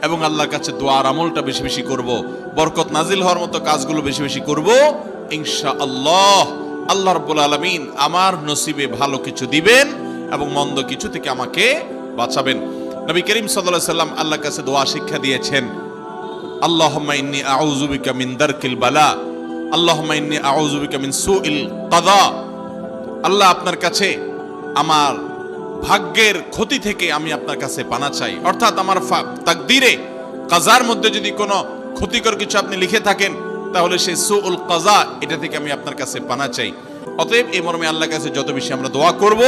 এবং আল্লাহর কাছে দোয়ার আমলটা বেশি বেশি করব, বরকত নাজিল হওয়ার মতো কাজগুলো বেশি বেশি করব, ইনশাআল্লাহ আল্লাহ রাব্বুল আলামিন আমার নসিবে ভালো কিছু দিবেন এবং মন্দ কিছু থেকে আমাকে বাঁচাবেন। নবী করিম সাল্লাল্লাহু আলাইহি সাল্লাম আল্লাহর কাছে দোয়া শিক্ষা দিয়েছেন, আল্লাহুম্মা ইন্নী আউযু বিকা মিন দারকিল বালা, আল্লাহুম্মা ইন্নী আউযু বিকা মিন সুইল কাদা। আল্লাহ, আপনার কাছে আমার ভাগ্যের ক্ষতি থেকে আমি আপনার কাছে পানা চাই। অর্থাৎ আমার তাকদীরে, কাজার মধ্যে যদি কোনো ক্ষতিকর কিছু আপনি লিখে থাকেন, তাহলে সেই সুউল কাজা, এটা থেকে আমি আপনার কাছে পানা চাই। অতএব এই মর্মে আল্লাহর কাছে যত বেশি আমরা দোয়া করব,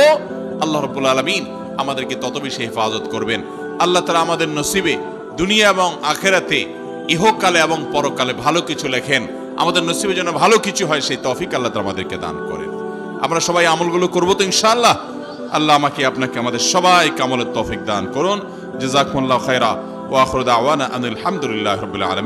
আল্লাহ রাব্বুল আলামিন আমাদেরকে তত বেশি হেফাজত করবেন। আল্লাহ তাআলা আমাদের নসিবে দুনিয়া এবং আখিরাতে, ইহকালে এবং পরকালে ভালো কিছু লেখেন। আমাদের নসিবে যেন ভালো কিছু হয়, সেই তৌফিক আল্লাহ তাআলা আমাদেরকে দান করেন। আমরা সবাই আমলগুলো করব তো ইনশাআল্লাহ। আল্লাহ আমাকে আপনাকে আমাদের সবাইকে আমলের তৌফিক দান করুন। জাযাকুমুল্লাহু খায়রা ওয়া আখিরু দাওয়ানা আনিল হামদুলিল্লাহি রাব্বিল আলামিন।